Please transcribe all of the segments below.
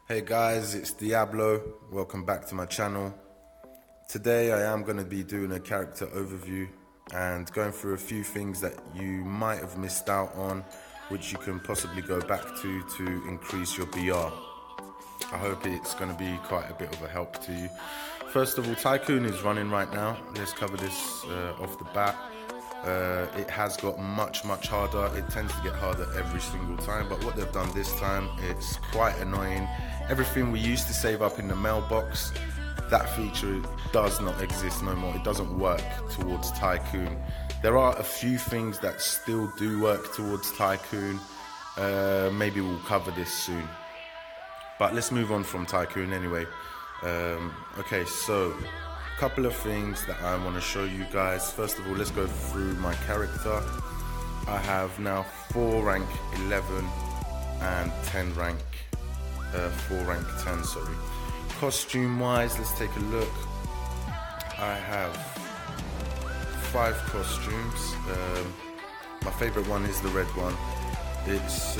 Hey guys, it's Diablo. Welcome back to my channel. Today I am going to be doing a character overview and going through a few things that you might have missed out on, which you can possibly go back to increase your BR. I hope it's going to be quite a bit of a help to you. First of all, Tycoon is running right now. Let's cover this off the bat. It has got much harder. It tends to get harder every single time, but what they've done this time, it's quite annoying. Everything we used to save up in the mailbox, that feature does not exist no more. It doesn't work towards Tycoon. There are a few things that still do work towards Tycoon. Maybe we'll cover this soon, but let's move on from Tycoon anyway. Okay, so a couple of things that I want to show you guys. First of all, let's go through my character. I have now 4 rank 11 and 10 rank 4 rank 10, sorry. Costume wise, let's take a look. I have 5 costumes. My favorite one is the red one. It's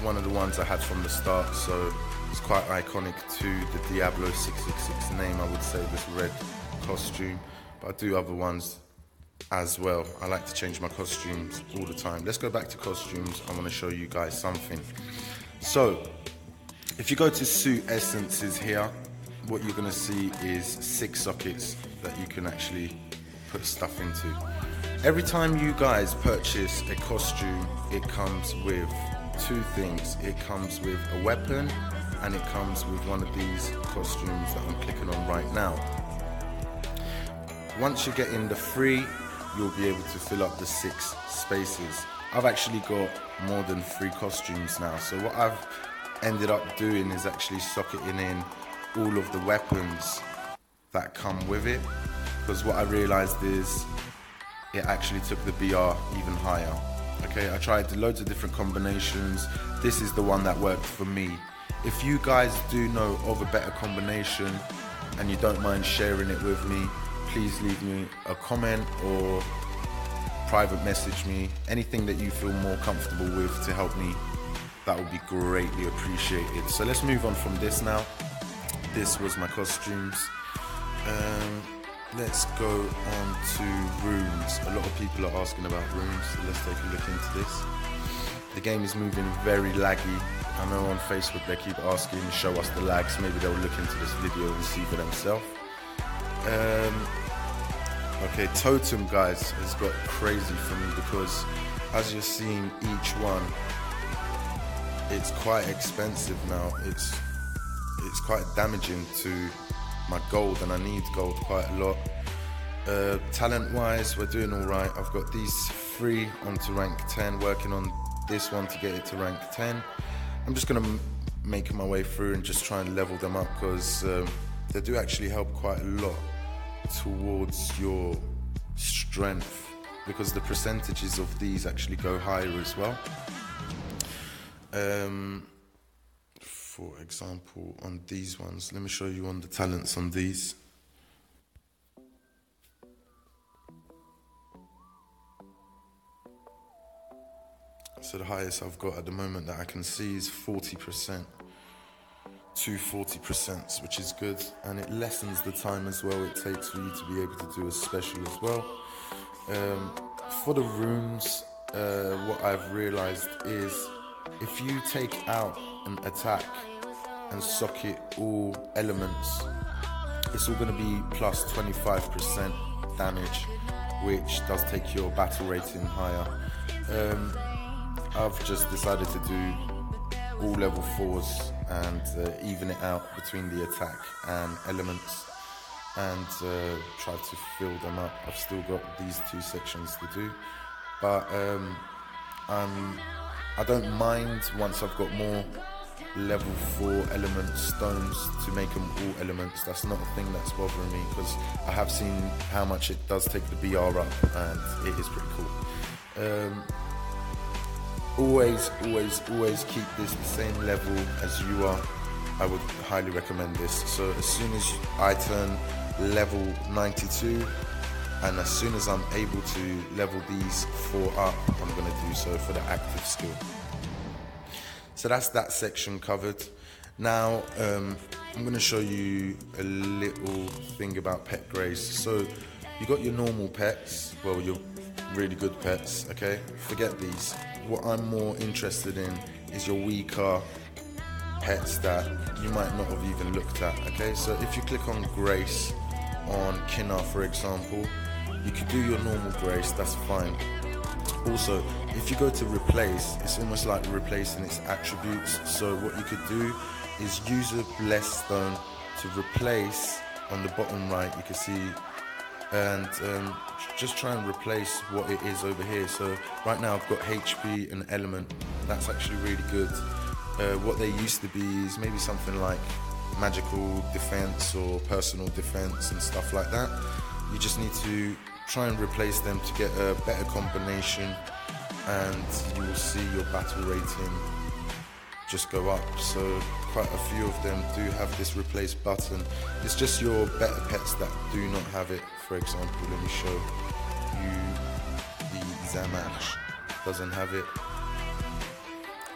one of the ones I had from the start, so it's quite iconic to the Diablo 666 name, I would say, this red costume. But I do other ones as well. I like to change my costumes all the time. Let's go back to costumes. I want to show you guys something. So if you go to suit essences here, what you're going to see is 6 sockets that you can actually put stuff into. Every time you guys purchase a costume, it comes with 2 things. It comes with a weapon and it comes with one of these costumes that I'm clicking on right now. Once you get in the 3, you'll be able to fill up the 6 spaces. I've actually got more than 3 costumes now, so what I've ended up doing is actually socketing in all of the weapons that come with it, because what I realized is it actually took the BR even higher. Okay, I tried loads of different combinations. This is the one that worked for me. If you guys do know of a better combination and you don't mind sharing it with me, please leave me a comment or private message me. Anything that you feel more comfortable with to help me, that would be greatly appreciated. So let's move on from this now. This was my costumes. Let's go on to runes. A lot of people are asking about runes, so let's take a look into this. The game is moving very laggy. I know on Facebook they keep asking, show us the lags. Maybe they'll look into this video and see for themselves. Okay, Totem, guys, has got crazy for me because as you're seeing each one, it's quite expensive now. It's quite damaging to my gold, and I need gold quite a lot. Talent wise, we're doing all right. I've got these 3 onto rank 10, working on this one to get it to rank 10. I'm just gonna make my way through and just try and level them up, because they do actually help quite a lot towards your strength, because the percentages of these actually go higher as well. For example, on these ones, let me show you on the talents on these. So the highest I've got at the moment that I can see is 40% to 40%, which is good, and it lessens the time as well it takes for you to be able to do a special as well. For the runes, what I've realized is if you take out an attack and socket all elements, it's all going to be plus 25% damage, which does take your battle rating higher. I've just decided to do all level 4s and even it out between the attack and elements, and try to fill them up. I've still got these 2 sections to do, but I don't mind once I've got more level 4 element stones to make them all elements. That's not a thing that's bothering me, because I have seen how much it does take the BR up, and it is pretty cool. Always keep this the same level as you are. I would highly recommend this. So as soon as I turn level 92, and as soon as I'm able to level these 4 up, I'm going to do so for the active skill. So that's that section covered. Now, I'm going to show you a little thing about pet grace. So you got your normal pets, well, your really good pets, okay? Forget these. What I'm more interested in is your weaker pets that you might not have even looked at, okay? So if you click on grace on Kinnar, for example, you could do your normal grace, that's fine. Also, if you go to replace, it's almost like replacing its attributes. So what you could do is use a blessed stone to replace on the bottom right, you can see, and just try and replace what it is over here. So right now I've got HP and element. That's actually really good. What they used to be is maybe something like magical defense or personal defense and stuff like that. You just need to try and replace them to get a better combination, and you will see your battle rating just go up. So quite a few of them do have this replace button. It's just your better pets that do not have it. For example, let me show you the Zamash doesn't have it,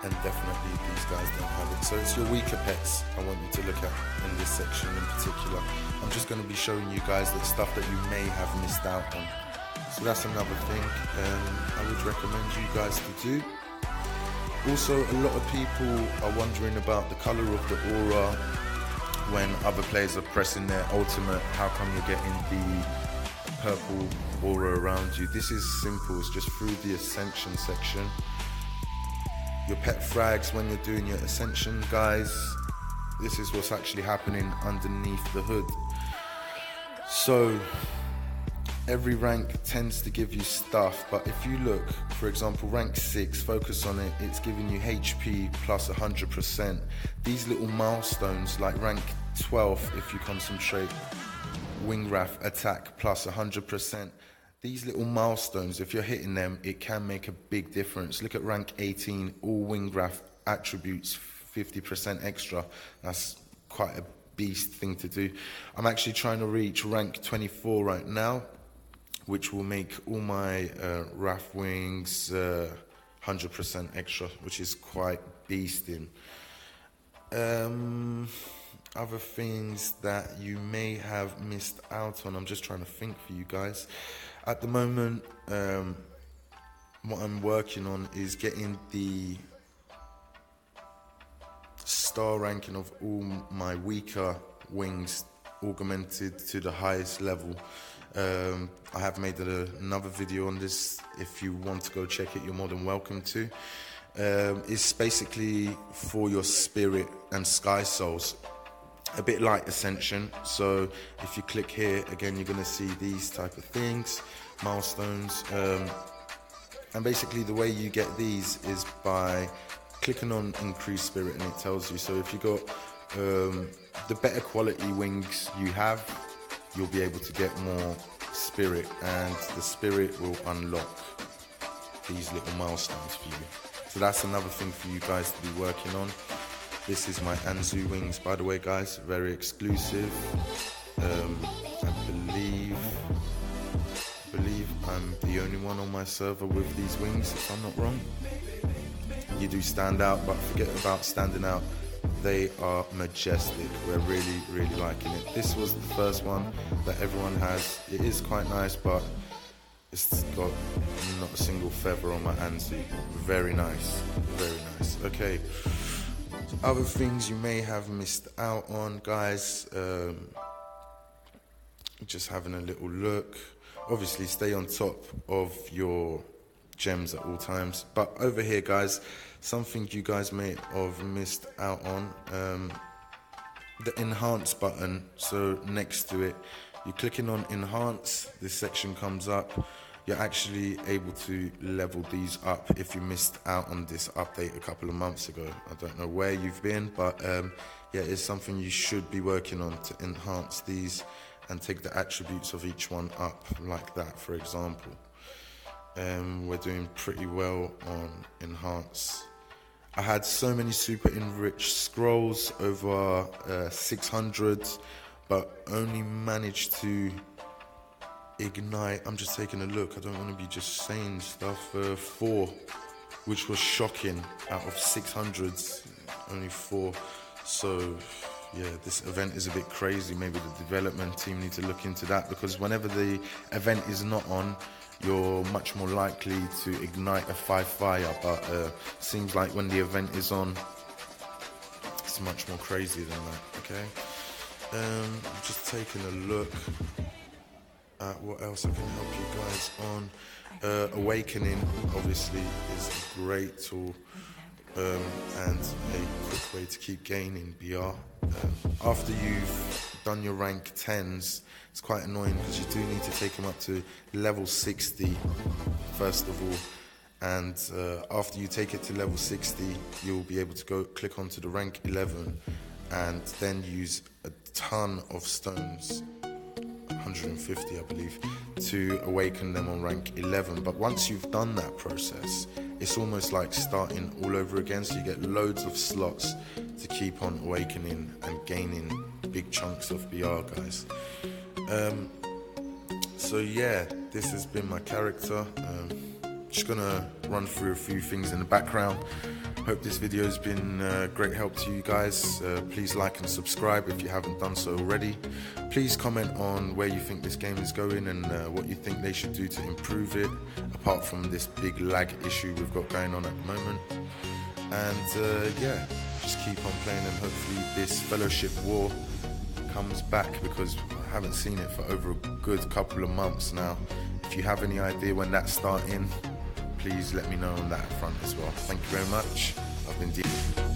and definitely these guys don't have it. So it's your weaker pets I want you to look at in this section in particular. I'm just going to be showing you guys the stuff that you may have missed out on. So that's another thing I would recommend you guys to do. Also, a lot of people are wondering about the color of the aura when other players are pressing their ultimate. How come you're getting the purple aura around you? This is simple, it's just through the ascension section. Your pet frags when you're doing your ascension, guys, this is what's actually happening underneath the hood. So every rank tends to give you stuff, but if you look, for example, rank 6, focus on it, it's giving you HP plus 100%. These little milestones, like rank 12, if you concentrate, Wingwrath attack plus 100%. These little milestones, if you're hitting them, it can make a big difference. Look at rank 18, all Wingwrath attributes 50% extra. That's quite a beast thing to do. I'm actually trying to reach rank 24 right now, which will make all my Wrath Wings 100% extra, which is quite beasting. Other things that you may have missed out on, I'm just trying to think for you guys. At the moment, what I'm working on is getting the star ranking of all my weaker wings augmented to the highest level. I have made another video on this. If you want to go check it, you're more than welcome to. It's basically for your spirit and sky souls, a bit like Ascension. So if you click here, again, you're going to see these type of things, milestones, and basically the way you get these is by clicking on increase spirit, and it tells you. So if you got the better quality wings you have, you'll be able to get more spirit, and the spirit will unlock these little milestones for you. So that's another thing for you guys to be working on. This is my Anzu wings, by the way, guys, very exclusive. I believe I'm the only one on my server with these wings, if I'm not wrong. You do stand out, but forget about standing out. They are majestic. We're really, really liking it. This was the first one that everyone has. It is quite nice, but it's got not a single feather on my Anzu. Very nice, very nice. Okay. Other things you may have missed out on, guys, just having a little look. Obviously stay on top of your gems at all times, but over here, guys, something you guys may have missed out on, the enhance button. So next to it, you're clicking on enhance, this section comes up. You're actually able to level these up if you missed out on this update a couple of months ago. I don't know where you've been, but yeah, it's something you should be working on to enhance these and take the attributes of each one up, like that, for example. We're doing pretty well on enhance. I had so many super enriched scrolls, over 600, but only managed to ignite, I'm just taking a look, I don't want to be just saying stuff, 4, which was shocking. Out of 600s, only 4. So yeah, this event is a bit crazy. Maybe the development team need to look into that, because whenever the event is not on, you're much more likely to ignite a 5 fire, but seems like when the event is on, it's much more crazy than that. Okay, I'm just taking a look at what else I can help you guys on. Awakening obviously is a great tool and a quick way to keep gaining BR. After you've done your rank 10s, it's quite annoying because you do need to take them up to level 60 first of all, and after you take it to level 60, you'll be able to go click onto the rank 11 and then use a ton of stones, 150 I believe, to awaken them on rank 11. But once you've done that process, it's almost like starting all over again, so you get loads of slots to keep on awakening and gaining big chunks of BR, guys. So yeah, this has been my character. Just gonna run through a few things in the background. Hope this video has been great help to you guys. Please like and subscribe if you haven't done so already. Please comment on where you think this game is going and what you think they should do to improve it, apart from this big lag issue we've got going on at the moment. And yeah, just keep on playing, and hopefully this Fellowship War comes back, because I haven't seen it for over a good couple of months now. If you have any idea when that's starting, please let me know on that front as well. Thank you very much. I've been deep.